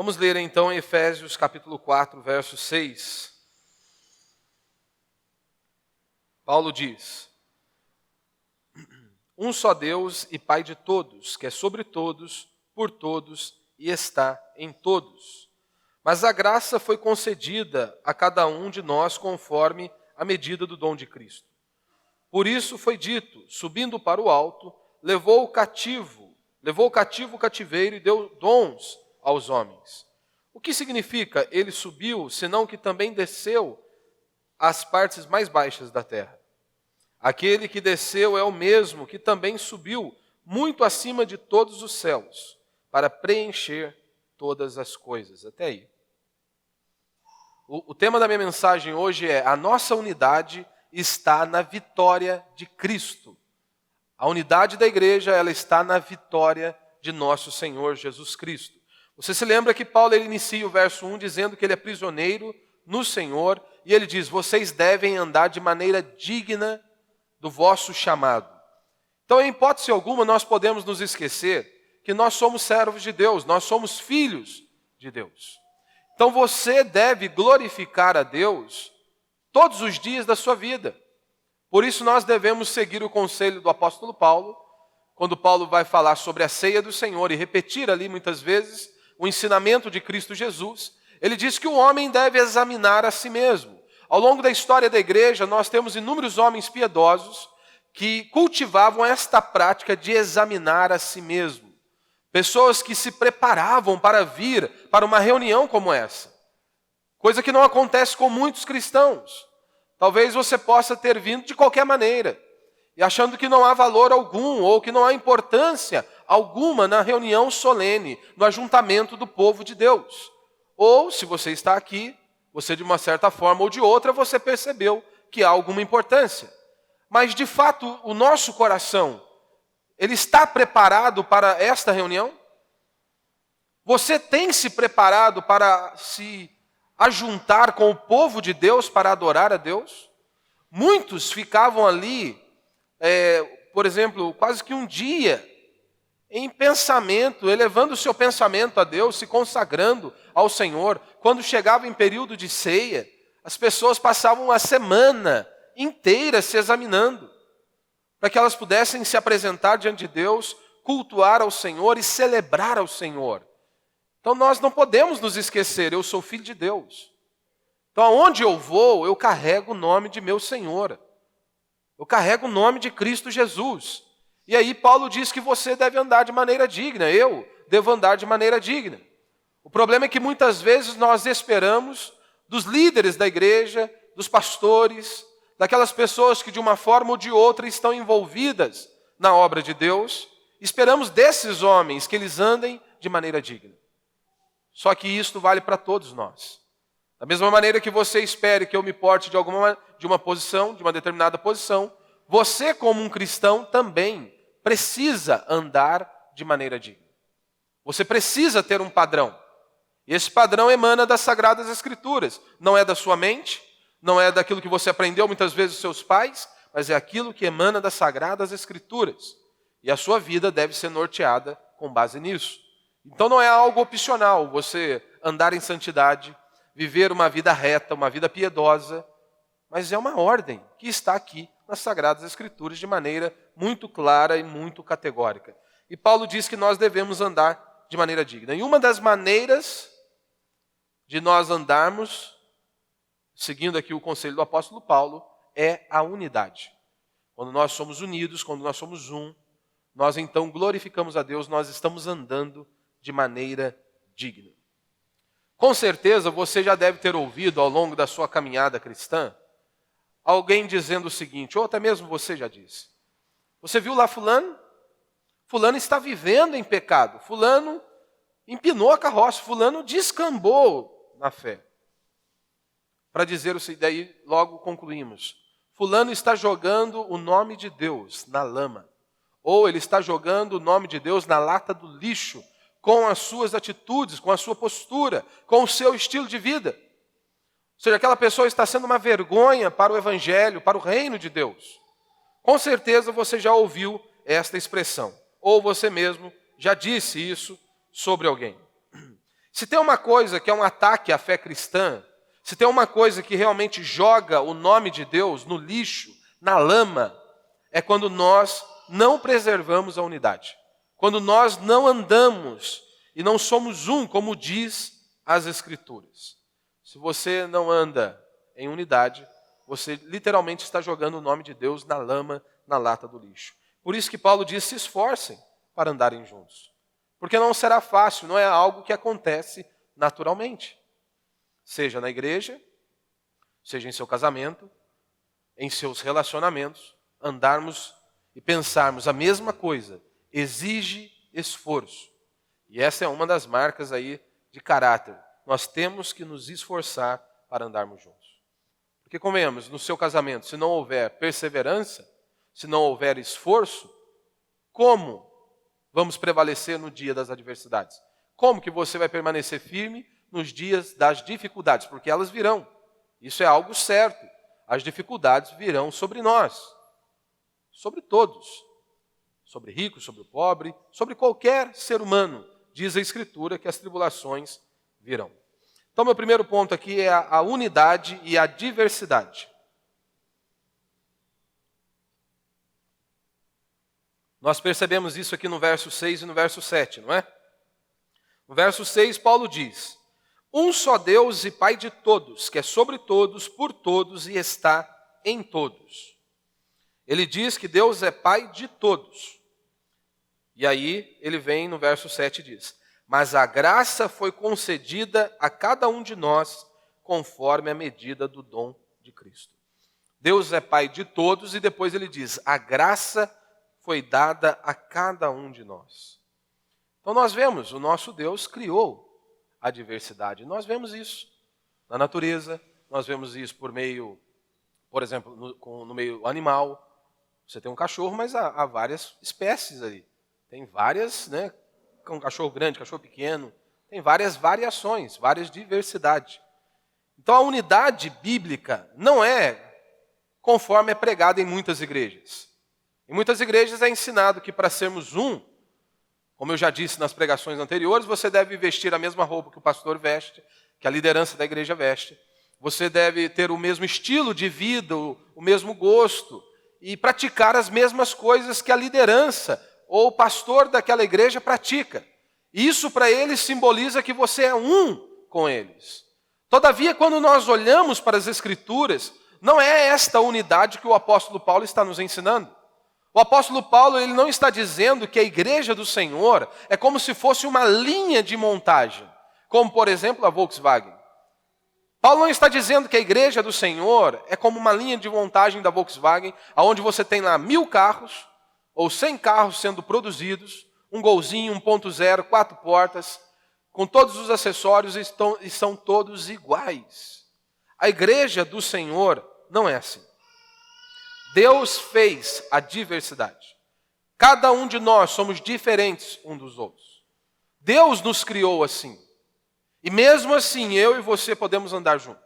Vamos ler então em Efésios capítulo 4, verso 6. Paulo diz: Um só Deus e Pai de todos, que é sobre todos, por todos e está em todos. Mas a graça foi concedida a cada um de nós conforme a medida do dom de Cristo. Por isso foi dito, subindo para o alto, levou o cativo o cativeiro e deu dons aos homens. O que significa ele subiu, senão que também desceu às partes mais baixas da terra? Aquele que desceu é o mesmo que também subiu muito acima de todos os céus, para preencher todas as coisas. Até aí. O tema da minha mensagem hoje é: a nossa unidade está na vitória de Cristo. A unidade da igreja, ela está na vitória de nosso Senhor Jesus Cristo. Você se lembra que Paulo ele inicia o verso 1 dizendo que ele é prisioneiro no Senhor, e ele diz: vocês devem andar de maneira digna do vosso chamado. Então, em hipótese alguma, nós podemos nos esquecer que nós somos servos de Deus, nós somos filhos de Deus. Então você deve glorificar a Deus todos os dias da sua vida. Por isso nós devemos seguir o conselho do apóstolo Paulo, quando Paulo vai falar sobre a ceia do Senhor e repetir ali muitas vezes o ensinamento de Cristo Jesus. Ele diz que o homem deve examinar a si mesmo. Ao longo da história da igreja, nós temos inúmeros homens piedosos que cultivavam esta prática de examinar a si mesmo. Pessoas que se preparavam para vir para uma reunião como essa. Coisa que não acontece com muitos cristãos. Talvez você possa ter vindo de qualquer maneira, e achando que não há valor algum, ou que não há importância alguma na reunião solene, no ajuntamento do povo de Deus. Ou, se você está aqui, você de uma certa forma ou de outra, você percebeu que há alguma importância. Mas, de fato, o nosso coração, ele está preparado para esta reunião? Você tem se preparado para se ajuntar com o povo de Deus para adorar a Deus? Muitos ficavam ali, por exemplo, quase que um dia, em pensamento, elevando o seu pensamento a Deus, se consagrando ao Senhor. Quando chegava em período de ceia, as pessoas passavam uma semana inteira se examinando, para que elas pudessem se apresentar diante de Deus, cultuar ao Senhor e celebrar ao Senhor. Então nós não podemos nos esquecer, eu sou filho de Deus. Então aonde eu vou, eu carrego o nome de meu Senhor. Eu carrego o nome de Cristo Jesus. E aí Paulo diz que você deve andar de maneira digna, eu devo andar de maneira digna. O problema é que muitas vezes nós esperamos dos líderes da igreja, dos pastores, daquelas pessoas que de uma forma ou de outra estão envolvidas na obra de Deus, esperamos desses homens que eles andem de maneira digna. Só que isto vale para todos nós. Da mesma maneira que você espere que eu me porte de uma posição, de uma determinada posição, você como um cristão também precisa andar de maneira digna. Você precisa ter um padrão. E esse padrão emana das Sagradas Escrituras. Não é da sua mente, não é daquilo que você aprendeu muitas vezes dos seus pais, mas é aquilo que emana das Sagradas Escrituras. E a sua vida deve ser norteada com base nisso. Então não é algo opcional você andar em santidade, viver uma vida reta, uma vida piedosa, mas é uma ordem que está aqui nas Sagradas Escrituras de maneira muito clara e muito categórica. E Paulo diz que nós devemos andar de maneira digna. E uma das maneiras de nós andarmos, seguindo aqui o conselho do apóstolo Paulo, é a unidade. Quando nós somos unidos, quando nós somos um, nós então glorificamos a Deus, nós estamos andando de maneira digna. Com certeza você já deve ter ouvido ao longo da sua caminhada cristã alguém dizendo o seguinte, ou até mesmo você já disse: você viu lá fulano? Fulano está vivendo em pecado. Fulano empinou a carroça. Fulano descambou na fé. Para dizer o daí logo concluímos. Fulano está jogando o nome de Deus na lama. Ou ele está jogando o nome de Deus na lata do lixo, com as suas atitudes, com a sua postura, com o seu estilo de vida. Ou seja, aquela pessoa está sendo uma vergonha para o Evangelho, para o reino de Deus. Com certeza você já ouviu esta expressão, ou você mesmo já disse isso sobre alguém. Se tem uma coisa que é um ataque à fé cristã, se tem uma coisa que realmente joga o nome de Deus no lixo, na lama, é quando nós não preservamos a unidade. Quando nós não andamos e não somos um, como diz as Escrituras. Se você não anda em unidade, você literalmente está jogando o nome de Deus na lama, na lata do lixo. Por isso que Paulo diz, se esforcem para andarem juntos. Porque não será fácil, não é algo que acontece naturalmente. Seja na igreja, seja em seu casamento, em seus relacionamentos, andarmos e pensarmos a mesma coisa exige esforço. E essa é uma das marcas aí de caráter. Nós temos que nos esforçar para andarmos juntos. Porque convenhamos, no seu casamento, se não houver perseverança, se não houver esforço, como vamos prevalecer no dia das adversidades? Como que você vai permanecer firme nos dias das dificuldades? Porque elas virão. Isso é algo certo. As dificuldades virão sobre nós. Sobre todos. Sobre rico, sobre o pobre, sobre qualquer ser humano. Diz a Escritura que as tribulações virão. Então, meu primeiro ponto aqui é a unidade e a diversidade. Nós percebemos isso aqui no verso 6 e no verso 7, não é? No verso 6, Paulo diz, um só Deus e Pai de todos, que é sobre todos, por todos e está em todos. Ele diz que Deus é Pai de todos. E aí ele vem no verso 7 e diz, mas a graça foi concedida a cada um de nós conforme a medida do dom de Cristo. Deus é Pai de todos e depois ele diz, a graça foi dada a cada um de nós. Então nós vemos, o nosso Deus criou a diversidade. Nós vemos isso na natureza, nós vemos isso por meio, por exemplo, no meio animal. Você tem um cachorro, mas há várias espécies ali. Tem várias, né? Um cachorro grande, cachorro pequeno. Tem várias variações, várias diversidades. Então a unidade bíblica não é conforme é pregado em muitas igrejas. Em muitas igrejas é ensinado que para sermos um, como eu já disse nas pregações anteriores, você deve vestir a mesma roupa que o pastor veste, que a liderança da igreja veste. Você deve ter o mesmo estilo de vida, o mesmo gosto, e praticar as mesmas coisas que a liderança ou o pastor daquela igreja pratica. Isso para eles simboliza que você é um com eles. Todavia, quando nós olhamos para as Escrituras, não é esta unidade que o apóstolo Paulo está nos ensinando. O apóstolo Paulo ele não está dizendo que a igreja do Senhor é como se fosse uma linha de montagem, como por exemplo a Volkswagen. Paulo não está dizendo que a igreja do Senhor é como uma linha de montagem da Volkswagen, onde você tem lá 1000 carros, ou 100 carros sendo produzidos, um Golzinho 1.0, 4 portas, com todos os acessórios e são todos iguais. A igreja do Senhor não é assim. Deus fez a diversidade. Cada um de nós somos diferentes uns dos outros. Deus nos criou assim. E mesmo assim, eu e você podemos andar juntos.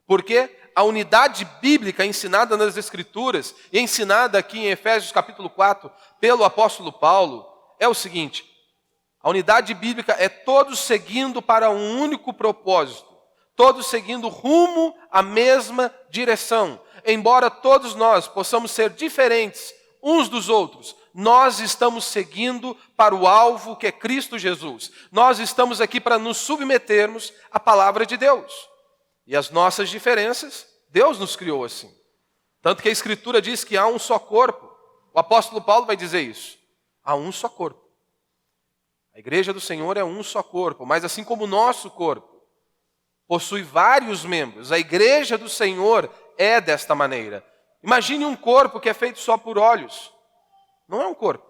Porque a unidade bíblica ensinada nas Escrituras, e ensinada aqui em Efésios capítulo 4, pelo apóstolo Paulo, é o seguinte. A unidade bíblica é todos seguindo para um único propósito. Todos seguindo rumo à mesma direção. Embora todos nós possamos ser diferentes uns dos outros, nós estamos seguindo para o alvo que é Cristo Jesus. Nós estamos aqui para nos submetermos à palavra de Deus. E as nossas diferenças, Deus nos criou assim. Tanto que a Escritura diz que há um só corpo. O apóstolo Paulo vai dizer isso. Há um só corpo. A igreja do Senhor é um só corpo, mas assim como o nosso corpo possui vários membros, a igreja do Senhor é desta maneira. Imagine um corpo que é feito só por olhos. Não é um corpo.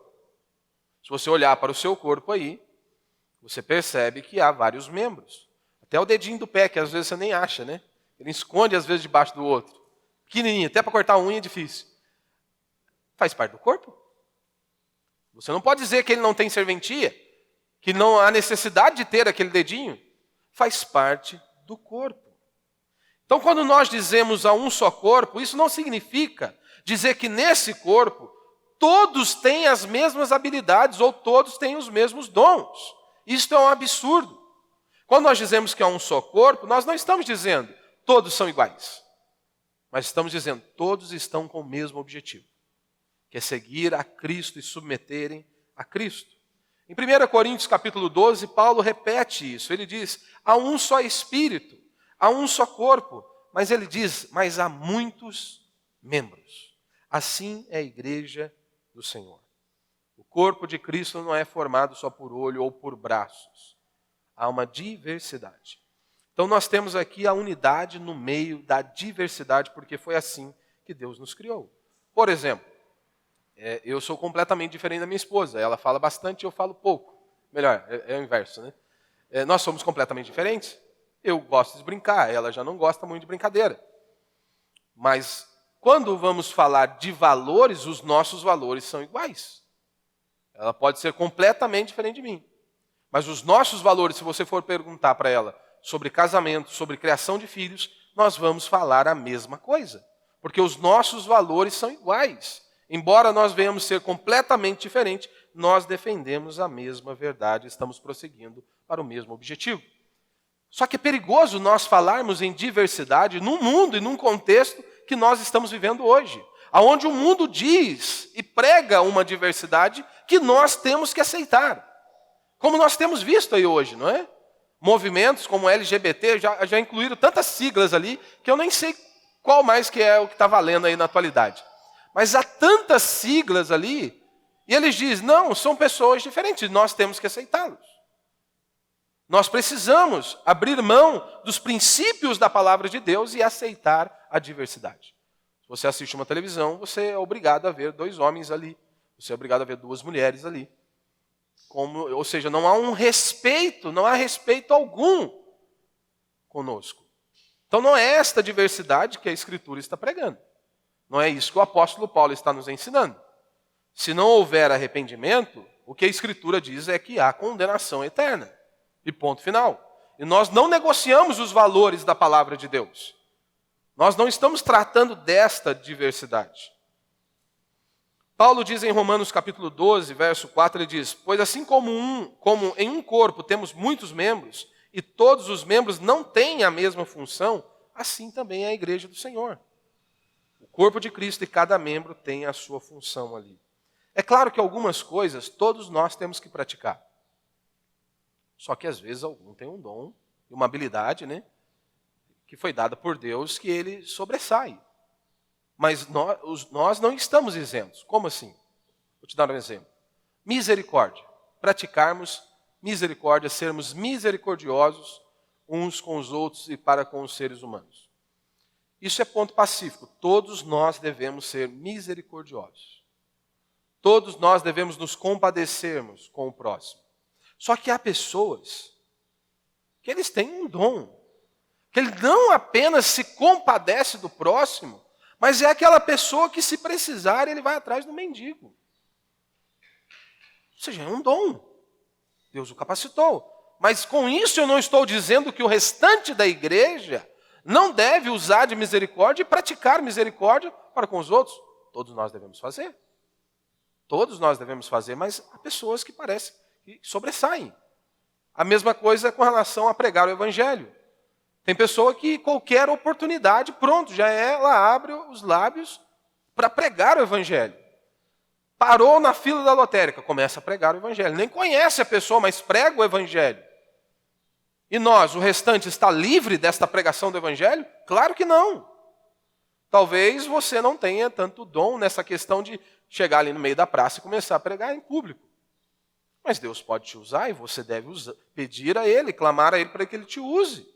Se você olhar para o seu corpo aí, você percebe que há vários membros. Até o dedinho do pé, que às vezes você nem acha, né? Ele esconde às vezes debaixo do outro. Pequenininho, até para cortar a unha é difícil. Faz parte do corpo. Você não pode dizer que ele não tem serventia, que não há necessidade de ter aquele dedinho. Faz parte do corpo. Então, quando nós dizemos a um só corpo, isso não significa dizer que nesse corpo todos têm as mesmas habilidades ou todos têm os mesmos dons. Isto é um absurdo. Quando nós dizemos que há um só corpo, nós não estamos dizendo todos são iguais. Mas estamos dizendo todos estão com o mesmo objetivo, que é seguir a Cristo e submeterem a Cristo. Em 1 Coríntios capítulo 12, Paulo repete isso. Ele diz, há um só Espírito, há um só corpo. Mas ele diz, mas há muitos membros. Assim é a igreja do Senhor. O corpo de Cristo não é formado só por olho ou por braços. Há uma diversidade. Então nós temos aqui a unidade no meio da diversidade, porque foi assim que Deus nos criou. Por exemplo, eu sou completamente diferente da minha esposa. Ela fala bastante e eu falo pouco. Melhor, é o inverso, né? Nós somos completamente diferentes. Eu gosto de brincar, ela já não gosta muito de brincadeira. Mas quando vamos falar de valores, os nossos valores são iguais. Ela pode ser completamente diferente de mim. Mas os nossos valores, se você for perguntar para ela sobre casamento, sobre criação de filhos, nós vamos falar a mesma coisa. Porque os nossos valores são iguais. Embora nós venhamos ser completamente diferentes, nós defendemos a mesma verdade, estamos prosseguindo para o mesmo objetivo. Só que é perigoso nós falarmos em diversidade num mundo e num contexto que nós estamos vivendo hoje, onde o mundo diz e prega uma diversidade que nós temos que aceitar. Como nós temos visto aí hoje, não é? Movimentos como LGBT já incluíram tantas siglas ali que eu nem sei qual mais que é o que está valendo aí na atualidade. Mas há tantas siglas ali, e eles dizem, não, são pessoas diferentes, nós temos que aceitá-los. Nós precisamos abrir mão dos princípios da palavra de Deus e aceitar a diversidade. Se você assiste uma televisão, você é obrigado a ver 2 homens ali, você é obrigado a ver 2 mulheres ali. Ou seja, não há não há respeito algum conosco. Então não é esta diversidade que a Escritura está pregando. Não é isso que o apóstolo Paulo está nos ensinando. Se não houver arrependimento, o que a Escritura diz é que há condenação eterna. E ponto final. E nós não negociamos os valores da palavra de Deus. Nós não estamos tratando desta diversidade. Paulo diz em Romanos capítulo 12, verso 4, ele diz, pois assim como em um corpo temos muitos membros, e todos os membros não têm a mesma função, assim também é a igreja do Senhor. O corpo de Cristo e cada membro tem a sua função ali. É claro que algumas coisas todos nós temos que praticar. Só que às vezes algum tem um dom e uma habilidade, né, que foi dada por Deus que ele sobressai. Mas nós não estamos isentos. Como assim? Vou te dar um exemplo. Misericórdia. Praticarmos misericórdia, sermos misericordiosos uns com os outros e para com os seres humanos. Isso é ponto pacífico. Todos nós devemos ser misericordiosos. Todos nós devemos nos compadecermos com o próximo. Só que há pessoas que eles têm um dom, que ele não apenas se compadece do próximo, mas é aquela pessoa que, se precisar, ele vai atrás do mendigo. Ou seja, é um dom. Deus o capacitou. Mas com isso eu não estou dizendo que o restante da igreja não deve usar de misericórdia e praticar misericórdia para com os outros. Todos nós devemos fazer. Todos nós devemos fazer, mas há pessoas que parecem que sobressaem. A mesma coisa com relação a pregar o evangelho. Tem pessoa que qualquer oportunidade, pronto, ela abre os lábios para pregar o evangelho. Parou na fila da lotérica, começa a pregar o evangelho. Nem conhece a pessoa, mas prega o evangelho. E nós, o restante, está livre desta pregação do evangelho? Claro que não. Talvez você não tenha tanto dom nessa questão de chegar ali no meio da praça e começar a pregar em público. Mas Deus pode te usar e você deve pedir a Ele, clamar a Ele para que Ele te use.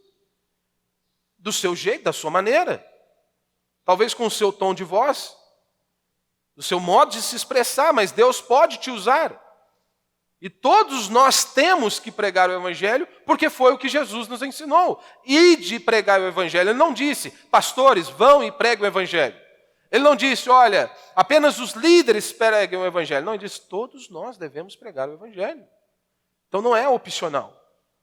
Do seu jeito, da sua maneira. Talvez com o seu tom de voz, do seu modo de se expressar, mas Deus pode te usar. E todos nós temos que pregar o evangelho, porque foi o que Jesus nos ensinou. Ide pregar o evangelho. Ele não disse, pastores, vão e preguem o evangelho. Ele não disse, olha, apenas os líderes preguem o evangelho. Não, ele disse, todos nós devemos pregar o evangelho. Então não é opcional.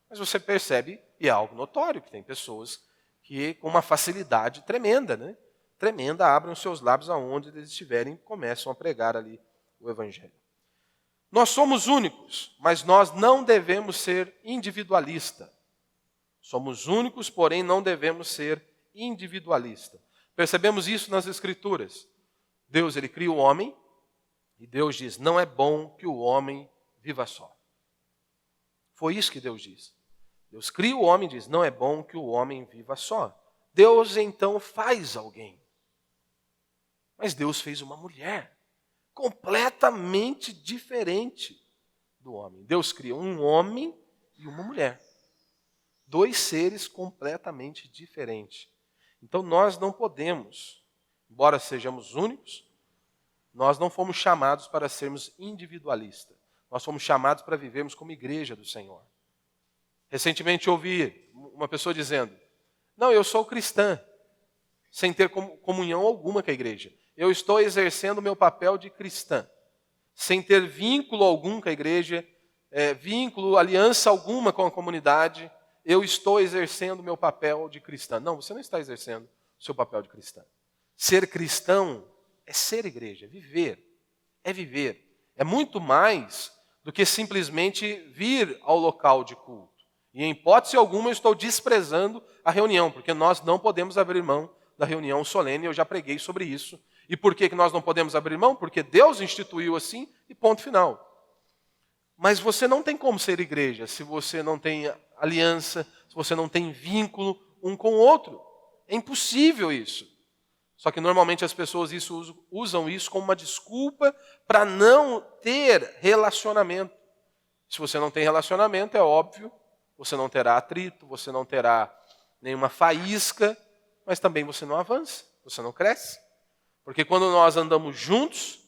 Mas você percebe, e é algo notório, que tem pessoas que com uma facilidade tremenda, né? Tremenda, abrem os seus lábios aonde eles estiverem e começam a pregar ali o evangelho. Nós somos únicos, mas nós não devemos ser individualistas. Somos únicos, porém não devemos ser individualistas. Percebemos isso nas Escrituras. Deus, ele cria o homem e Deus diz, não é bom que o homem viva só. Foi isso que Deus disse. Deus cria o homem e diz, não é bom que o homem viva só. Deus então faz alguém. Mas Deus fez uma mulher, completamente diferente do homem. Deus cria um homem e uma mulher. Dois seres completamente diferentes. Então nós não podemos, embora sejamos únicos, nós não fomos chamados para sermos individualistas. Nós fomos chamados para vivermos como igreja do Senhor. Recentemente ouvi uma pessoa dizendo, não, eu sou cristã, sem ter comunhão alguma com a igreja. Eu estou exercendo o meu papel de cristã, sem ter vínculo algum com a igreja, aliança alguma com a comunidade. Eu estou exercendo o meu papel de cristã. Não, você não está exercendo o seu papel de cristã. Ser cristão é ser igreja, é viver. É muito mais do que simplesmente vir ao local de culto. E em hipótese alguma eu estou desprezando a reunião, porque nós não podemos abrir mão da reunião solene, eu já preguei sobre isso. E por que nós não podemos abrir mão? Porque Deus instituiu assim e ponto final. Mas você não tem como ser igreja se você não tem aliança, se você não tem vínculo um com o outro. É impossível isso. Só que normalmente as pessoas usam isso como uma desculpa para não ter relacionamento. Se você não tem relacionamento, é óbvio, você não terá atrito, você não terá nenhuma faísca, mas também você não avança, você não cresce. Porque quando nós andamos juntos,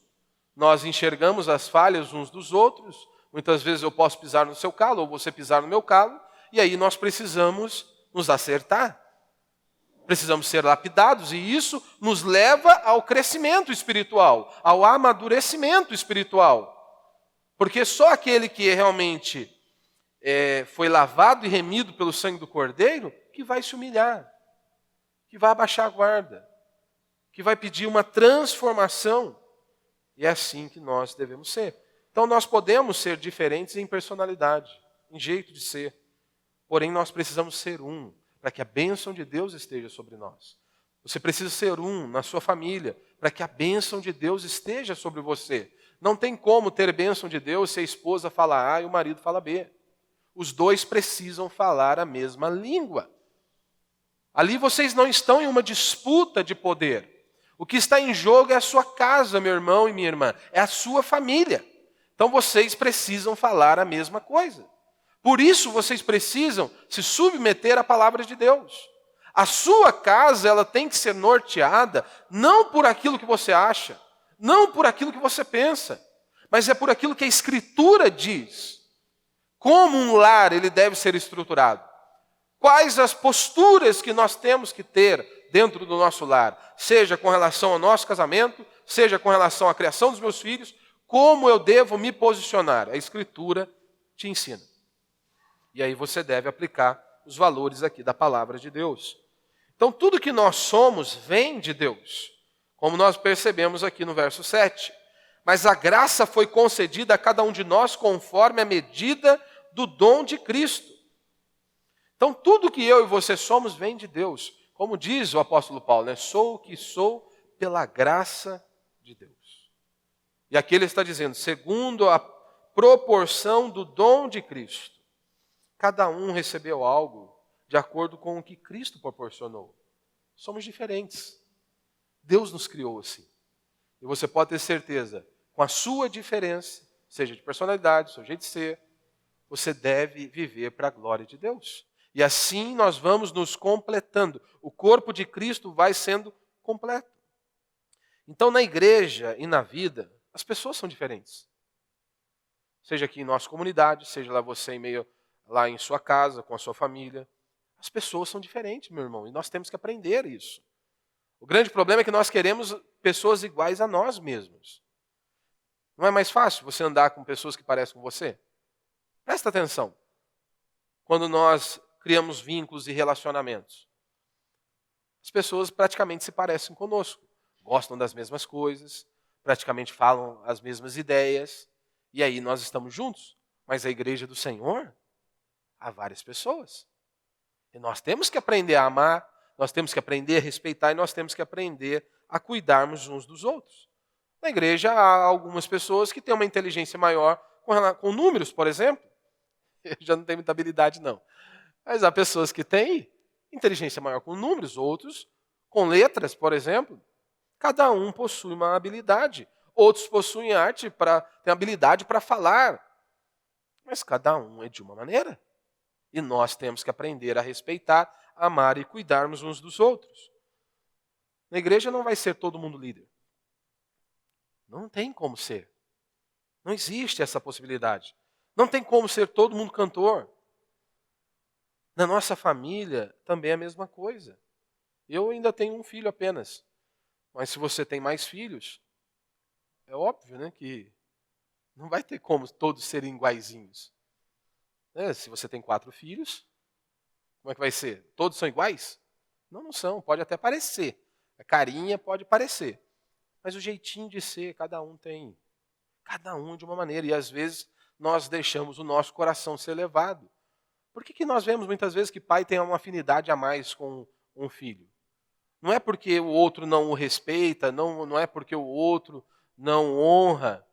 nós enxergamos as falhas uns dos outros. Muitas vezes eu posso pisar no seu calo, ou você pisar no meu calo, e aí nós precisamos nos acertar. Precisamos ser lapidados, e isso nos leva ao crescimento espiritual, ao amadurecimento espiritual. Porque só aquele que realmente foi lavado e remido pelo sangue do Cordeiro, que vai se humilhar, que vai abaixar a guarda, que vai pedir uma transformação. E é assim que nós devemos ser. Então nós podemos ser diferentes em personalidade, em jeito de ser. Porém nós precisamos ser um, para que a bênção de Deus esteja sobre nós. Você precisa ser um na sua família, para que a bênção de Deus esteja sobre você. Não tem como ter bênção de Deus se a esposa fala A e o marido fala B. Os dois precisam falar a mesma língua. Ali vocês não estão em uma disputa de poder. O que está em jogo é a sua casa, meu irmão e minha irmã. É a sua família. Então vocês precisam falar a mesma coisa. Por isso vocês precisam se submeter à palavra de Deus. A sua casa, ela tem que ser norteada não por aquilo que você acha, não por aquilo que você pensa, mas é por aquilo que a Escritura diz. Como um lar ele deve ser estruturado? Quais as posturas que nós temos que ter dentro do nosso lar? Seja com relação ao nosso casamento, seja com relação à criação dos meus filhos, como eu devo me posicionar? A Escritura te ensina. E aí você deve aplicar os valores aqui da palavra de Deus. Então tudo que nós somos vem de Deus, como nós percebemos aqui no verso 7. Mas a graça foi concedida a cada um de nós conforme a medida do dom de Cristo. Então tudo que eu e você somos vem de Deus. Como diz o apóstolo Paulo, né? Sou o que sou pela graça de Deus. E aqui ele está dizendo, segundo a proporção do dom de Cristo. Cada um recebeu algo de acordo com o que Cristo proporcionou. Somos diferentes. Deus nos criou assim. E você pode ter certeza, com a sua diferença, seja de personalidade, seu jeito de ser, você deve viver para a glória de Deus. E assim nós vamos nos completando. O corpo de Cristo vai sendo completo. Então na igreja e na vida, as pessoas são diferentes. Seja aqui em nossa comunidade, seja lá você em meio lá em sua casa, com a sua família. As pessoas são diferentes, meu irmão, e nós temos que aprender isso. O grande problema é que nós queremos pessoas iguais a nós mesmos. Não é mais fácil você andar com pessoas que parecem com você? Presta atenção. Quando nós criamos vínculos e relacionamentos, as pessoas praticamente se parecem conosco. Gostam das mesmas coisas, praticamente falam as mesmas ideias, e aí nós estamos juntos. Mas a igreja do Senhor, há várias pessoas. E nós temos que aprender a amar, nós temos que aprender a respeitar e nós temos que aprender a cuidarmos uns dos outros. Na igreja há algumas pessoas que têm uma inteligência maior com números, por exemplo. Eu já não tenho muita habilidade, não. Mas há pessoas que têm inteligência maior com números, outros com letras, por exemplo. Cada um possui uma habilidade. Outros possuem têm habilidade para falar. Mas cada um é de uma maneira. E nós temos que aprender a respeitar, amar e cuidarmos uns dos outros. Na igreja não vai ser todo mundo líder. Não tem como ser. Não existe essa possibilidade. Não tem como ser todo mundo cantor. Na nossa família também é a mesma coisa. Eu ainda tenho um filho apenas. Mas se você tem mais filhos, é óbvio, né, que não vai ter como todos serem iguaizinhos. Se você tem 4 filhos, como é que vai ser? Todos são iguais? Não, não são. Pode até parecer. A carinha pode parecer. Mas o jeitinho de ser, cada um tem. Cada um de uma maneira. E às vezes nós deixamos o nosso coração ser levado. Por que nós vemos muitas vezes que pai tem uma afinidade a mais com um filho? Não é porque o outro não o respeita, não é porque o outro não honra,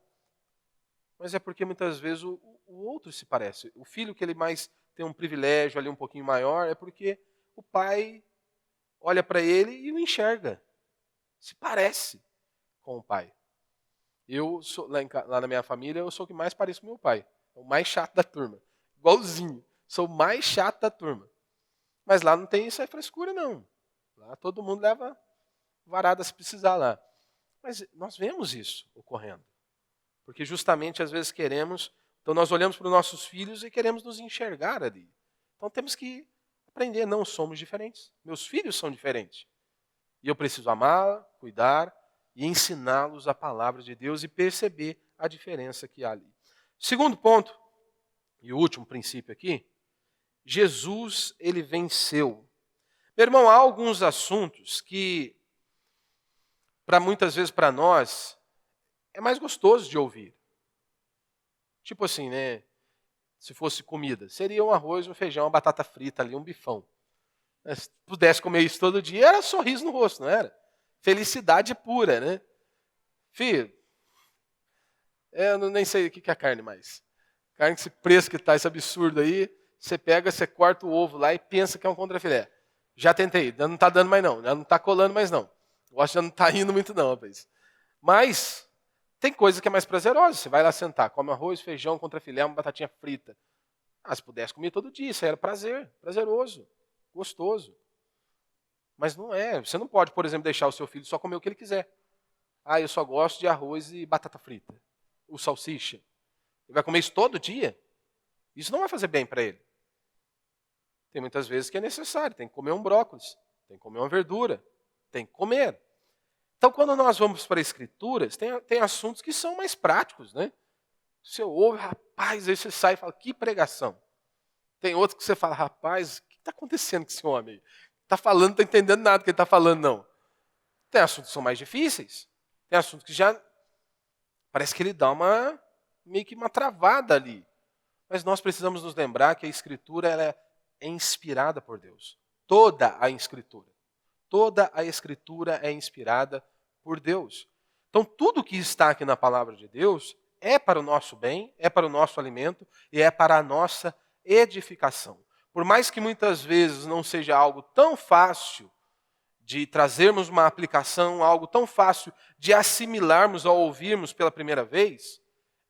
mas é porque muitas vezes o outro se parece. O filho que ele mais tem um privilégio ali um pouquinho maior é porque o pai olha para ele e o enxerga. Se parece com o pai. Eu sou, lá na minha família, eu sou o que mais pareço com meu pai. O mais chato da turma. Igualzinho. Sou o mais chato da turma. Mas lá não tem essa frescura, não. Lá todo mundo leva varada se precisar lá. Mas nós vemos isso ocorrendo. Porque justamente às vezes queremos, então nós olhamos para os nossos filhos e queremos nos enxergar ali. Então temos que aprender, não somos diferentes. Meus filhos são diferentes. E eu preciso amar, cuidar e ensiná-los a palavra de Deus e perceber a diferença que há ali. Segundo ponto, e o último princípio aqui, Jesus, ele venceu. Meu irmão, há alguns assuntos que, muitas vezes para nós, é mais gostoso de ouvir. Tipo assim, né? Se fosse comida, seria um arroz, um feijão, uma batata frita ali, um bifão. Se pudesse comer isso todo dia, era sorriso no rosto, não era? Felicidade pura, né? Filho, eu nem sei o que é carne mais. Carne, esse preço que está, esse absurdo aí, você pega, você corta o ovo lá e pensa que é um contrafilé. Já tentei, já não está dando mais não, já não está colando mais não. Eu acho que já não está indo muito não, rapaz. Mas tem coisa que é mais prazerosa. Você vai lá sentar, come arroz, feijão, contrafilé, uma batatinha frita. Se pudesse comer todo dia, isso aí era prazeroso, gostoso. Mas não é. Você não pode, por exemplo, deixar o seu filho só comer o que ele quiser. Eu só gosto de arroz e batata frita. O salsicha. Ele vai comer isso todo dia? Isso não vai fazer bem para ele. Tem muitas vezes que é necessário. Tem que comer um brócolis. Tem que comer uma verdura. Tem que comer. Então, quando nós vamos para as Escrituras, tem assuntos que são mais práticos, né? Você ouve, rapaz, aí você sai e fala, que pregação. Tem outro que você fala, rapaz, o que está acontecendo com esse homem? Está falando, não está entendendo nada do que ele está falando, não. Tem assuntos que são mais difíceis. Tem assuntos que já parece que ele dá meio que uma travada ali. Mas nós precisamos nos lembrar que a Escritura ela é inspirada por Deus. Toda a Escritura. Toda a Escritura é inspirada por Deus. Então, tudo que está aqui na palavra de Deus é para o nosso bem, é para o nosso alimento e é para a nossa edificação. Por mais que muitas vezes não seja algo tão fácil de trazermos uma aplicação, algo tão fácil de assimilarmos ao ouvirmos pela primeira vez,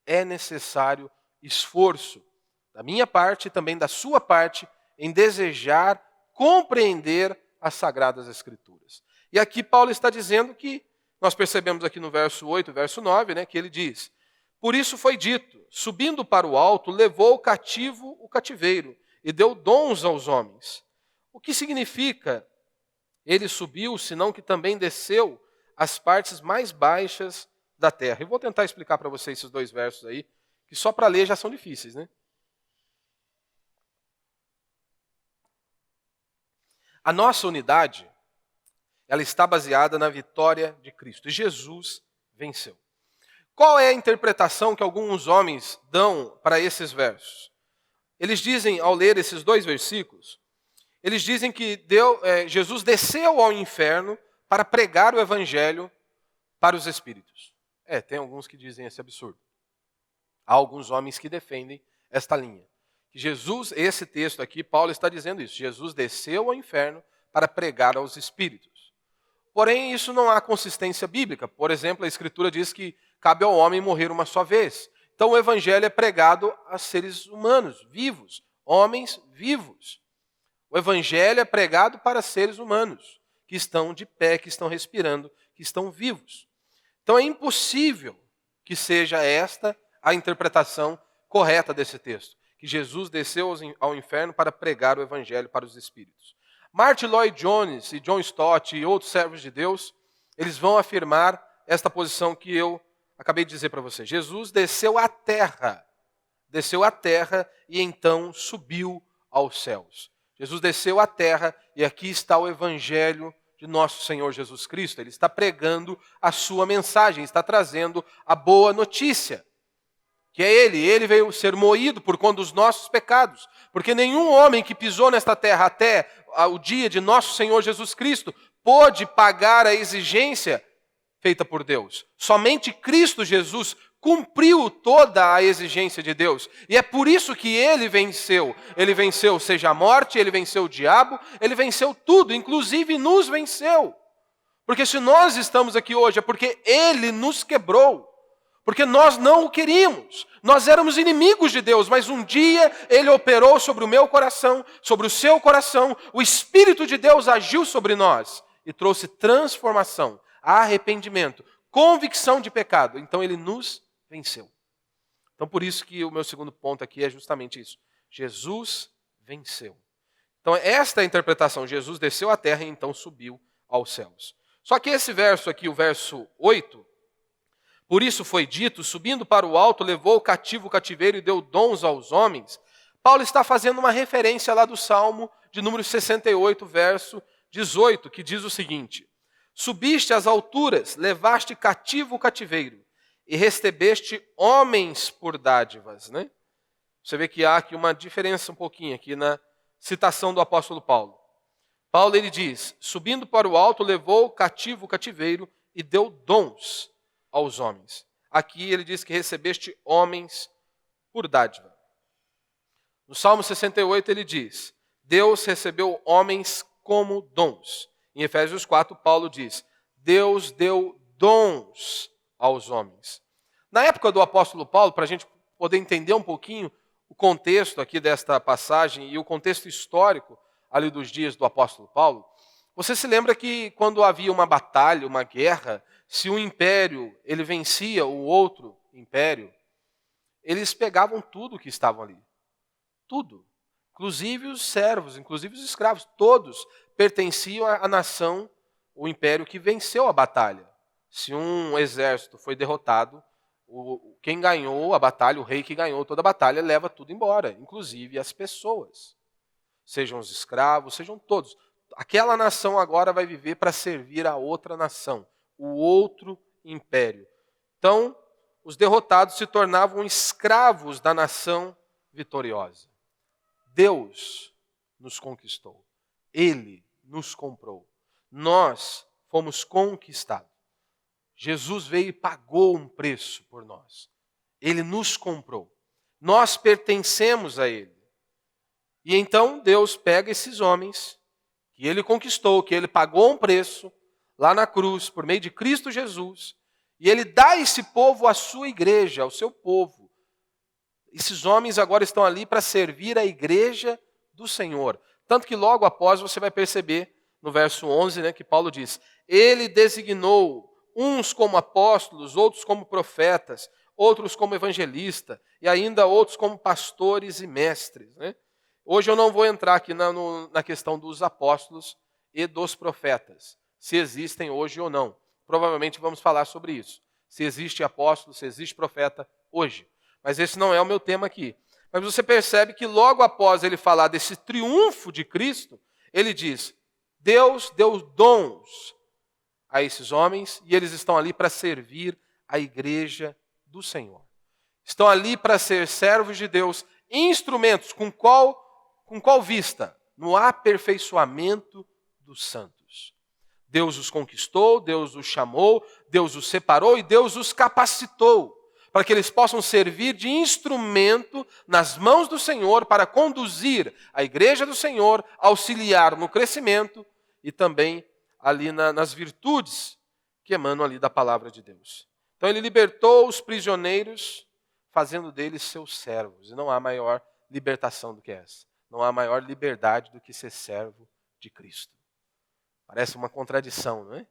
é necessário esforço da minha parte e também da sua parte em desejar compreender as Sagradas Escrituras. E aqui Paulo está dizendo que, nós percebemos aqui no verso 8, verso 9, né, que ele diz, por isso foi dito, subindo para o alto, levou cativo o cativeiro e deu dons aos homens. O que significa ele subiu, senão que também desceu às partes mais baixas da terra? Eu vou tentar explicar para vocês esses 2 versos aí, que só para ler já são difíceis, né? A nossa unidade, ela está baseada na vitória de Cristo. Jesus venceu. Qual é a interpretação que alguns homens dão para esses versos? Eles dizem, ao ler esses 2 versículos, Eles dizem que Jesus desceu ao inferno para pregar o evangelho para os espíritos. Tem alguns que dizem esse absurdo. Há alguns homens que defendem esta linha. Jesus, esse texto aqui, Paulo está dizendo isso. Jesus desceu ao inferno para pregar aos espíritos. Porém, isso não há consistência bíblica. Por exemplo, a Escritura diz que cabe ao homem morrer uma só vez. Então o evangelho é pregado a seres humanos, vivos, homens vivos. O evangelho é pregado para seres humanos, que estão de pé, que estão respirando, que estão vivos. Então é impossível que seja esta a interpretação correta desse texto, que Jesus desceu ao inferno para pregar o evangelho para os espíritos. Martin Lloyd Jones e John Stott e outros servos de Deus, eles vão afirmar esta posição que eu acabei de dizer para você. Jesus desceu à terra e então subiu aos céus. Jesus desceu à terra e aqui está o evangelho de nosso Senhor Jesus Cristo. Ele está pregando a sua mensagem, está trazendo a boa notícia. Que é ele veio ser moído por conta dos nossos pecados. Porque nenhum homem que pisou nesta terra até o dia de nosso Senhor Jesus Cristo pôde pagar a exigência feita por Deus. Somente Cristo Jesus cumpriu toda a exigência de Deus. E é por isso que ele venceu. Ele venceu seja a morte, ele venceu o diabo, ele venceu tudo, inclusive nos venceu. Porque se nós estamos aqui hoje é porque ele nos quebrou. Porque nós não o queríamos. Nós éramos inimigos de Deus, mas um dia ele operou sobre o meu coração, sobre o seu coração. O Espírito de Deus agiu sobre nós e trouxe transformação, arrependimento, convicção de pecado. Então ele nos venceu. Então por isso que o meu segundo ponto aqui é justamente isso. Jesus venceu. Então esta é a interpretação. Jesus desceu à terra e então subiu aos céus. Só que esse verso aqui, o verso 8, por isso foi dito, subindo para o alto, levou o cativo o cativeiro e deu dons aos homens. Paulo está fazendo uma referência lá do Salmo de número 68, verso 18, que diz o seguinte: subiste às alturas, levaste cativo o cativeiro e recebeste homens por dádivas. Né? Você vê que há aqui uma diferença um pouquinho aqui na citação do apóstolo Paulo. Paulo ele diz, subindo para o alto, levou cativo o cativeiro e deu dons aos homens. Aqui ele diz que recebeste homens por dádiva. No Salmo 68 ele diz, Deus recebeu homens como dons. Em Efésios 4, Paulo diz, Deus deu dons aos homens. Na época do apóstolo Paulo, para a gente poder entender um pouquinho o contexto aqui desta passagem e o contexto histórico ali dos dias do apóstolo Paulo, você se lembra que quando havia uma batalha, uma guerra, se um império ele vencia o outro império, eles pegavam tudo que estavam ali. Tudo. Inclusive os servos, inclusive os escravos, todos pertenciam à nação, o império que venceu a batalha. Se um exército foi derrotado, quem ganhou a batalha, o rei que ganhou toda a batalha, leva tudo embora, inclusive as pessoas. Sejam os escravos, sejam todos. Aquela nação agora vai viver para servir a outra nação, o outro império. Então, os derrotados se tornavam escravos da nação vitoriosa. Deus nos conquistou. Ele nos comprou. Nós fomos conquistados. Jesus veio e pagou um preço por nós. Ele nos comprou. Nós pertencemos a Ele. E então Deus pega esses homens que Ele conquistou, que Ele pagou um preço lá na cruz, por meio de Cristo Jesus, e Ele dá a esse povo a sua igreja, ao seu povo. Esses homens agora estão ali para servir a igreja do Senhor. Tanto que logo após você vai perceber, no verso 11, né, que Paulo diz, Ele designou uns como apóstolos, outros como profetas, outros como evangelistas, e ainda outros como pastores e mestres. Né? Hoje eu não vou entrar aqui na questão dos apóstolos e dos profetas, se existem hoje ou não. Provavelmente vamos falar sobre isso. Se existe apóstolo, se existe profeta hoje. Mas esse não é o meu tema aqui. Mas você percebe que logo após ele falar desse triunfo de Cristo, ele diz, Deus deu dons a esses homens e eles estão ali para servir a igreja do Senhor. Estão ali para ser servos de Deus, instrumentos com qual vista? no aperfeiçoamento dos santos. Deus os conquistou, Deus os chamou, Deus os separou e Deus os capacitou para que eles possam servir de instrumento nas mãos do Senhor para conduzir a igreja do Senhor, auxiliar no crescimento e também ali nas virtudes que emanam ali da palavra de Deus. Então ele libertou os prisioneiros, fazendo deles seus servos. E não há maior libertação do que essa. Não há maior liberdade do que ser servo de Cristo. Parece uma contradição, não é?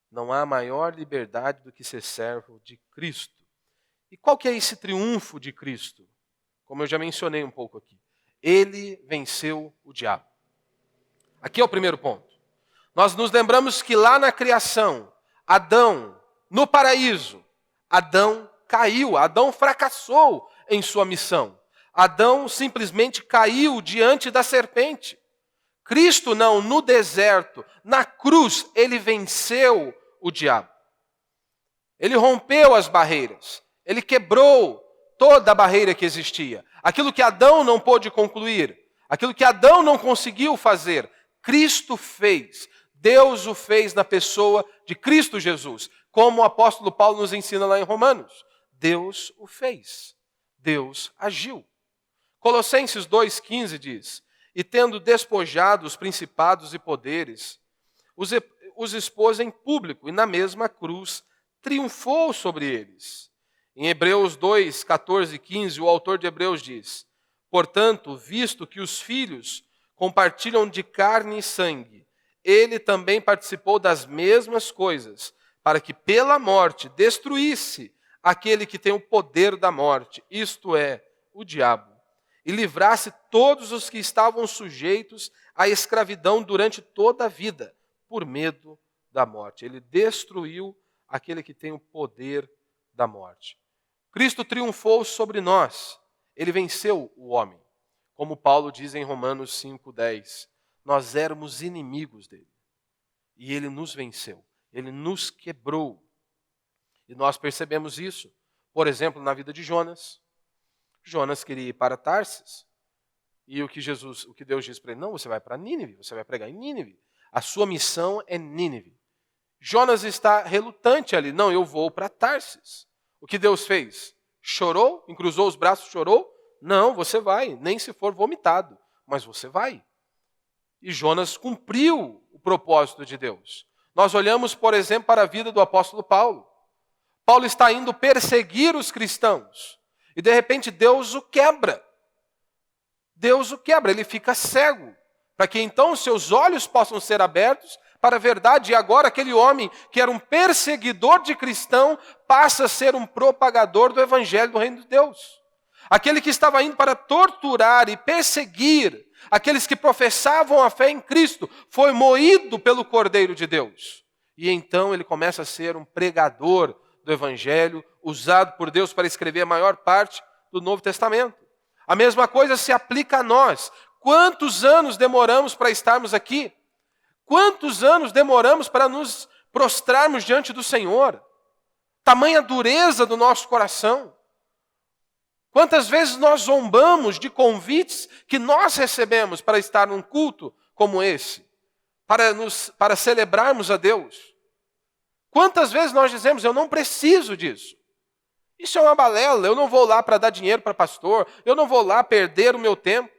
Não há maior liberdade do que ser servo de Cristo. E qual que é esse triunfo de Cristo? Como eu já mencionei um pouco aqui. Ele venceu o diabo. Aqui é o primeiro ponto. Nós nos lembramos que lá na criação, Adão, no paraíso, Adão caiu, Adão fracassou em sua missão. Adão simplesmente caiu diante da serpente. Cristo não, no deserto, na cruz, ele venceu o diabo. Ele rompeu as barreiras. Ele quebrou toda a barreira que existia. Aquilo que Adão não pôde concluir, aquilo que Adão não conseguiu fazer, Cristo fez. Deus o fez na pessoa de Cristo Jesus. Como o apóstolo Paulo nos ensina lá em Romanos. Deus o fez. Deus agiu. Colossenses 2,15 diz: e tendo despojado os principados e poderes, os expôs em público, e na mesma cruz triunfou sobre eles. Em Hebreus 2, 14 e 15, o autor de Hebreus diz: portanto, visto que os filhos compartilham de carne e sangue, ele também participou das mesmas coisas, para que pela morte destruísse aquele que tem o poder da morte, isto é, o diabo, e livrasse todos os que estavam sujeitos à escravidão durante toda a vida, por medo da morte. Ele destruiu aquele que tem o poder da morte. Cristo triunfou sobre nós. Ele venceu o homem. Como Paulo diz em Romanos 5,10. Nós éramos inimigos dele. E ele nos venceu. Ele nos quebrou. E nós percebemos isso, por exemplo, na vida de Jonas. Jonas queria ir para Tarsis. E o que Deus diz para ele? Não, você vai para Nínive, você vai pregar em Nínive. A sua missão é Nínive. Jonas está relutante ali. Não, eu vou para Tarsis. O que Deus fez? Chorou? Encruzou os braços, chorou? Não, você vai, nem se for vomitado, mas você vai. E Jonas cumpriu o propósito de Deus. Nós olhamos, por exemplo, para a vida do apóstolo Paulo. Paulo está indo perseguir os cristãos. E de repente Deus o quebra. Deus o quebra, ele fica cego. Para que então seus olhos possam ser abertos para a verdade. E agora aquele homem que era um perseguidor de cristão passa a ser um propagador do evangelho do reino de Deus. Aquele que estava indo para torturar e perseguir aqueles que professavam a fé em Cristo foi moído pelo Cordeiro de Deus. E então ele começa a ser um pregador do evangelho, usado por Deus para escrever a maior parte do Novo Testamento. A mesma coisa se aplica a nós. Quantos anos demoramos para estarmos aqui? Quantos anos demoramos para nos prostrarmos diante do Senhor? Tamanha dureza do nosso coração. Quantas vezes nós zombamos de convites que nós recebemos para estar num culto como esse, para celebrarmos a Deus? Quantas vezes nós dizemos, eu não preciso disso. Isso é uma balela, eu não vou lá para dar dinheiro para pastor, eu não vou lá perder o meu tempo.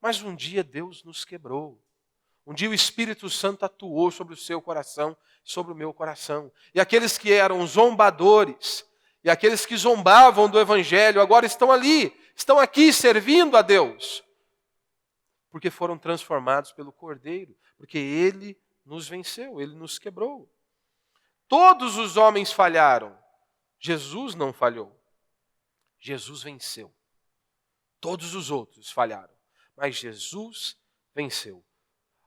Mas um dia Deus nos quebrou. Um dia o Espírito Santo atuou sobre o seu coração, sobre o meu coração. E aqueles que eram zombadores, e aqueles que zombavam do Evangelho, agora estão ali, estão aqui servindo a Deus. Porque foram transformados pelo Cordeiro, porque Ele nos venceu, Ele nos quebrou. Todos os homens falharam, Jesus não falhou. Jesus venceu. Todos os outros falharam, mas Jesus venceu.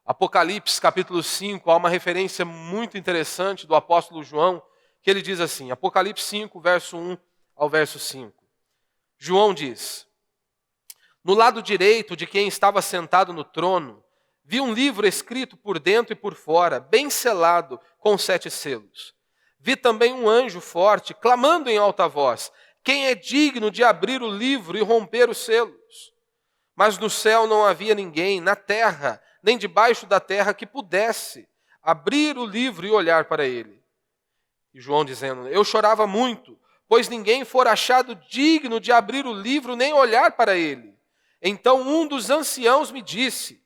Apocalipse capítulo 5, há uma referência muito interessante do apóstolo João, que ele diz assim, Apocalipse 5, verso 1 ao verso 5. João diz, no lado direito de quem estava sentado no trono, vi um livro escrito por dentro e por fora, bem selado com 7 selos. Vi também um anjo forte, clamando em alta voz, quem é digno de abrir o livro e romper os selos? Mas no céu não havia ninguém, na terra, nem debaixo da terra, que pudesse abrir o livro e olhar para ele. E João dizendo, eu chorava muito, pois ninguém fora achado digno de abrir o livro nem olhar para ele. Então um dos anciãos me disse,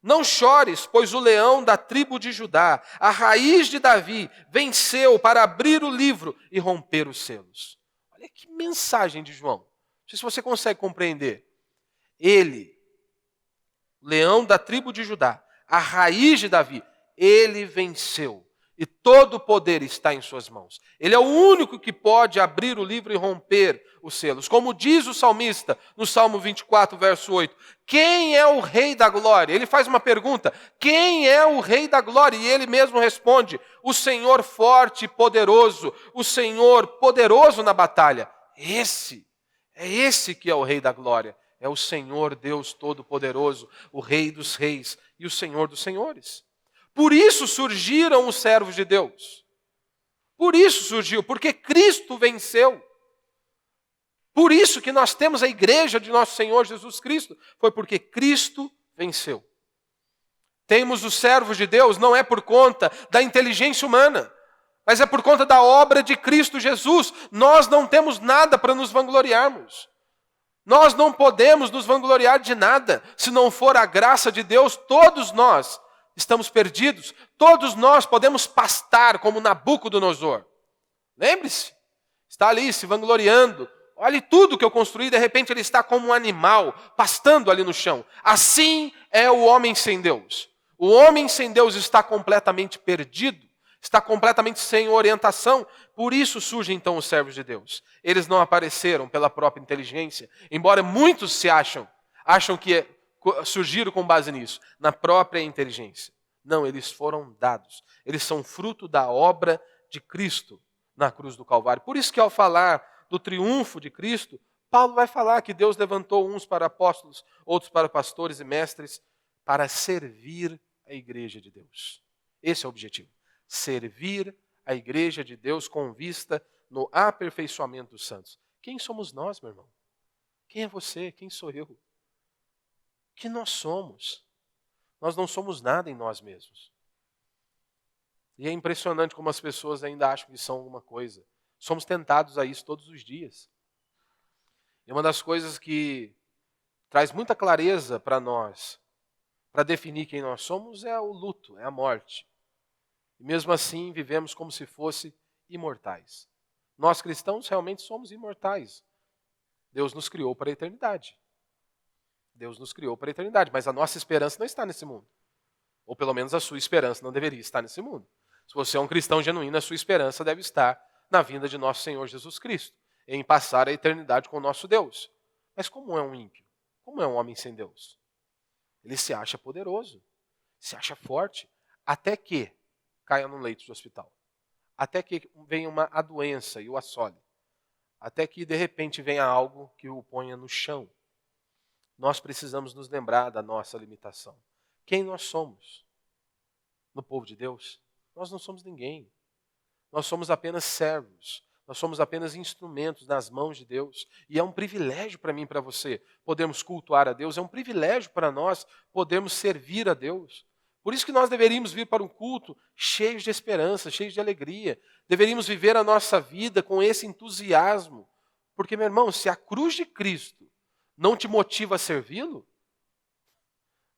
não chores, pois o leão da tribo de Judá, a raiz de Davi, venceu para abrir o livro e romper os selos. Olha que mensagem de João. Não sei se você consegue compreender. Ele, leão da tribo de Judá, a raiz de Davi, ele venceu. E todo o poder está em suas mãos. Ele é o único que pode abrir o livro e romper os selos. Como diz o salmista no Salmo 24, verso 8. Quem é o Rei da Glória? Ele faz uma pergunta. Quem é o Rei da Glória? E ele mesmo responde. O Senhor forte e poderoso. O Senhor poderoso na batalha. É esse que é o Rei da Glória. É o Senhor Deus Todo-Poderoso. O Rei dos Reis e o Senhor dos Senhores. Por isso surgiram os servos de Deus. Por isso surgiu, porque Cristo venceu. Por isso que nós temos a igreja de nosso Senhor Jesus Cristo. Foi porque Cristo venceu. Temos os servos de Deus não é por conta da inteligência humana, mas é por conta da obra de Cristo Jesus. Nós não temos nada para nos vangloriarmos. Nós não podemos nos vangloriar de nada. Se não for a graça de Deus, todos nós estamos perdidos. Todos nós podemos pastar como Nabucodonosor. Lembre-se, está ali se vangloriando. Olhe tudo que eu construí, de repente ele está como um animal, pastando ali no chão. Assim é o homem sem Deus. O homem sem Deus está completamente perdido, está completamente sem orientação. Por isso surgem então os servos de Deus. Eles não apareceram pela própria inteligência, embora muitos se acham que surgiram com base nisso, na própria inteligência. Não, eles foram dados. Eles são fruto da obra de Cristo na cruz do Calvário. Por isso que ao falar do triunfo de Cristo, Paulo vai falar que Deus levantou uns para apóstolos, outros para pastores e mestres, para servir a igreja de Deus. Esse é o objetivo. Servir a igreja de Deus com vista no aperfeiçoamento dos santos. Quem somos nós, meu irmão? Quem é você? Quem sou eu? O que nós somos? Nós não somos nada em nós mesmos. E é impressionante como as pessoas ainda acham que são alguma coisa. Somos tentados a isso todos os dias. E uma das coisas que traz muita clareza para nós, para definir quem nós somos, é o luto, é a morte. E mesmo assim vivemos como se fossem imortais. Nós cristãos realmente somos imortais. Deus nos criou para a eternidade. Deus nos criou para a eternidade, mas a nossa esperança não está nesse mundo. Ou pelo menos a sua esperança não deveria estar nesse mundo. Se você é um cristão genuíno, a sua esperança deve estar na vinda de nosso Senhor Jesus Cristo, em passar a eternidade com o nosso Deus. Mas como é um ímpio? Como é um homem sem Deus? Ele se acha poderoso, se acha forte, até que caia num leito de hospital. Até que venha a doença e o assole. Até que de repente venha algo que o ponha no chão. Nós precisamos nos lembrar da nossa limitação. Quem nós somos? No povo de Deus? Nós não somos ninguém. Nós somos apenas servos. Nós somos apenas instrumentos nas mãos de Deus. E é um privilégio para mim e para você podermos cultuar a Deus. É um privilégio para nós podermos servir a Deus. Por isso que nós deveríamos vir para um culto cheios de esperança, cheios de alegria. Deveríamos viver a nossa vida com esse entusiasmo. Porque, meu irmão, se a cruz de Cristo não te motiva a servi-lo,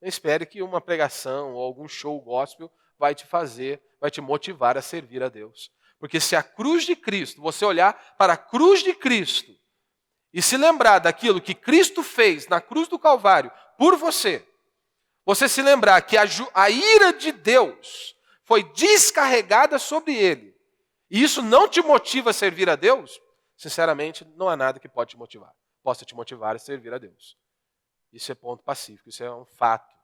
não espere que uma pregação ou algum show gospel vai te motivar a servir a Deus. Porque se a cruz de Cristo, você olhar para a cruz de Cristo e se lembrar daquilo que Cristo fez na cruz do Calvário por você, você se lembrar que a ira de Deus foi descarregada sobre ele, e isso não te motiva a servir a Deus, sinceramente, não há nada que possa te motivar a servir a Deus. Isso é ponto pacífico, isso é um fato.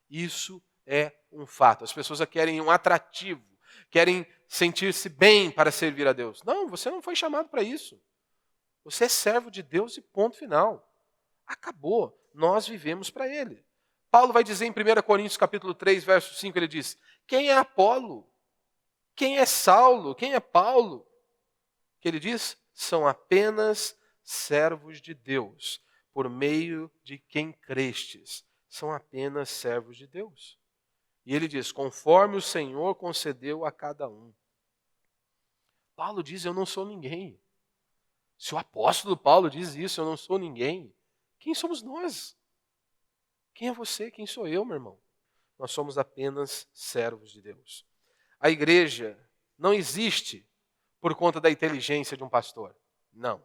Isso é um fato. As pessoas querem um atrativo, querem sentir-se bem para servir a Deus. Não, você não foi chamado para isso. Você é servo de Deus e ponto final. Acabou. Nós vivemos para Ele. Paulo vai dizer em 1 Coríntios capítulo 3, verso 5, ele diz, quem é Apolo? Quem é Saulo? Quem é Paulo? Que ele diz, são apenas servos de Deus, por meio de quem crestes, são apenas servos de Deus. E ele diz, conforme o Senhor concedeu a cada um. Paulo diz, eu não sou ninguém. Se o apóstolo Paulo diz isso, eu não sou ninguém, quem somos nós? Quem é você? Quem sou eu, meu irmão? Nós somos apenas servos de Deus. A igreja não existe por conta da inteligência de um pastor. Não.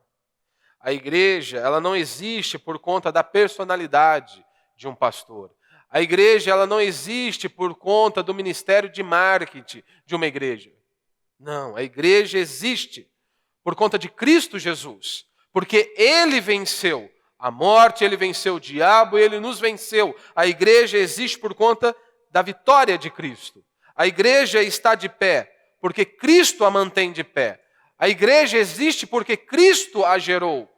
A igreja, ela não existe por conta da personalidade de um pastor. A igreja, ela não existe por conta do ministério de marketing de uma igreja. Não, a igreja existe por conta de Cristo Jesus, porque Ele venceu a morte, Ele venceu o diabo, Ele nos venceu. A igreja existe por conta da vitória de Cristo. A igreja está de pé porque Cristo a mantém de pé. A igreja existe porque Cristo a gerou.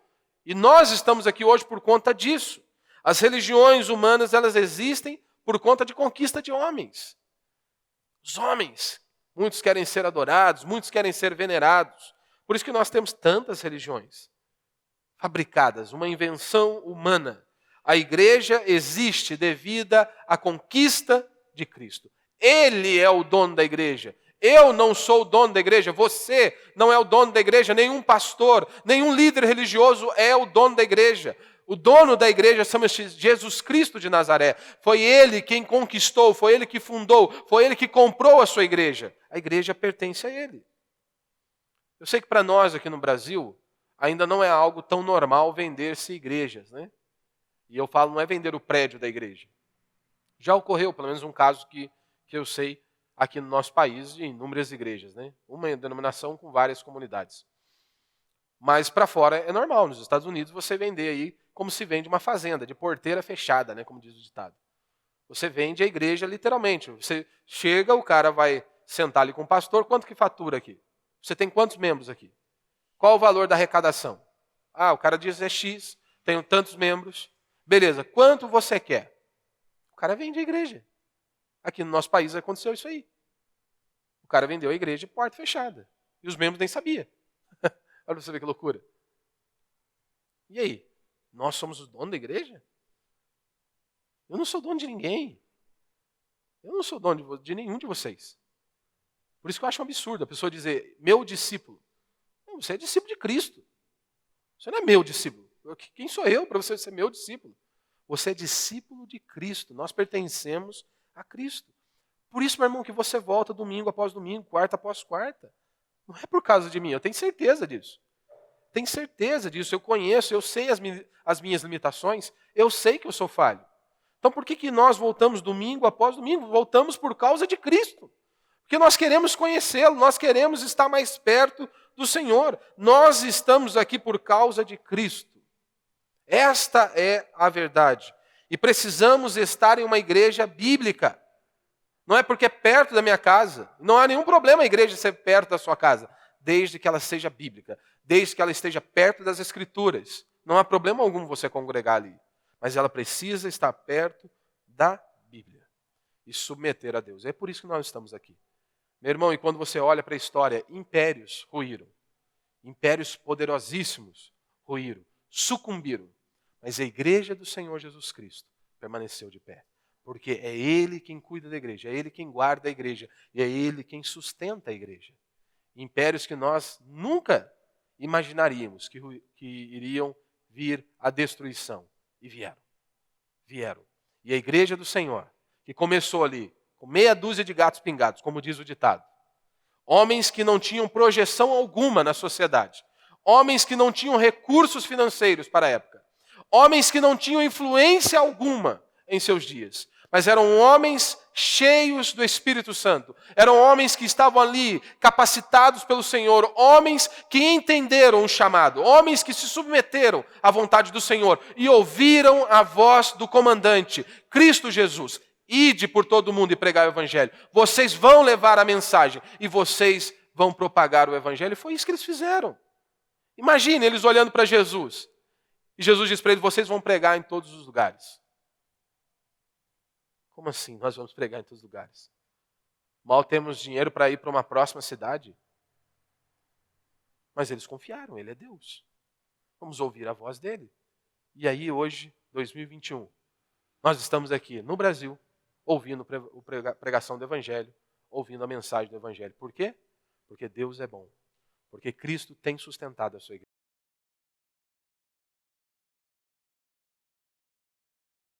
E nós estamos aqui hoje por conta disso. As religiões humanas, elas existem por conta de conquista de homens. Os homens, muitos querem ser adorados, muitos querem ser venerados. Por isso que nós temos tantas religiões fabricadas, uma invenção humana. A igreja existe devido à conquista de Cristo. Ele é o dono da igreja. Eu não sou o dono da igreja, você não é o dono da igreja, nenhum pastor, nenhum líder religioso é o dono da igreja. O dono da igreja chama-se Jesus Cristo de Nazaré. Foi Ele quem conquistou, foi Ele que fundou, foi Ele que comprou a sua igreja. A igreja pertence a Ele. Eu sei que para nós aqui no Brasil, ainda não é algo tão normal vender-se igrejas, né? E eu falo, não é vender o prédio da igreja. Já ocorreu, pelo menos um caso que eu sei, aqui no nosso país, de inúmeras igrejas, né? Uma denominação com várias comunidades. Mas para fora é normal, nos Estados Unidos você vender aí como se vende uma fazenda, de porteira fechada, né? Como diz o ditado. Você vende a igreja literalmente. Você chega, o cara vai sentar ali com o pastor, quanto que fatura aqui? Você tem quantos membros aqui? Qual o valor da arrecadação? Ah, o cara diz é X, tenho tantos membros. Beleza, quanto você quer? O cara vende a igreja. Aqui no nosso país aconteceu isso aí. O cara vendeu a igreja de porta fechada. E os membros nem sabiam. Olha para você ver que loucura. E aí? Nós somos o dono da igreja? Eu não sou dono de ninguém. Eu não sou dono de nenhum de vocês. Por isso que eu acho um absurdo a pessoa dizer, meu discípulo. Não, você é discípulo de Cristo. Você não é meu discípulo. Quem sou eu para você ser meu discípulo? Você é discípulo de Cristo. Nós pertencemos a Cristo. Por isso, meu irmão, que você volta domingo após domingo, quarta após quarta. Não é por causa de mim, eu tenho certeza disso. Tenho certeza disso, eu conheço, eu sei as minhas limitações, eu sei que eu sou falho. Então por que nós voltamos domingo após domingo? Voltamos por causa de Cristo. Porque nós queremos conhecê-lo, nós queremos estar mais perto do Senhor. Nós estamos aqui por causa de Cristo. Esta é a verdade. E precisamos estar em uma igreja bíblica. Não é porque é perto da minha casa. Não há nenhum problema a igreja ser perto da sua casa, desde que ela seja bíblica, desde que ela esteja perto das Escrituras. Não há problema algum você congregar ali. Mas ela precisa estar perto da Bíblia e submeter a Deus. É por isso que nós estamos aqui. Meu irmão, e quando você olha para a história, impérios ruíram. Impérios poderosíssimos ruíram, sucumbiram. Mas a igreja do Senhor Jesus Cristo permaneceu de pé. Porque é Ele quem cuida da igreja, é Ele quem guarda a igreja, e é Ele quem sustenta a igreja. Impérios que nós nunca imaginaríamos que iriam vir à destruição. E vieram. Vieram. E a igreja do Senhor, que começou ali, com meia dúzia de gatos pingados, como diz o ditado. Homens que não tinham projeção alguma na sociedade. Homens que não tinham recursos financeiros para a época. Homens que não tinham influência alguma em seus dias. Mas eram homens cheios do Espírito Santo. Eram homens que estavam ali capacitados pelo Senhor. Homens que entenderam o chamado. Homens que se submeteram à vontade do Senhor. E ouviram a voz do comandante, Cristo Jesus. Ide por todo o mundo e pregai o Evangelho. Vocês vão levar a mensagem. E vocês vão propagar o Evangelho. E foi isso que eles fizeram. Imagine eles olhando para Jesus. E Jesus diz para eles, vocês vão pregar em todos os lugares. Como assim nós vamos pregar em todos os lugares? Mal temos dinheiro para ir para uma próxima cidade. Mas eles confiaram, Ele é Deus. Vamos ouvir a voz dEle. E aí hoje, 2021, nós estamos aqui no Brasil, ouvindo a pregação do Evangelho, ouvindo a mensagem do Evangelho. Por quê? Porque Deus é bom. Porque Cristo tem sustentado a sua igreja.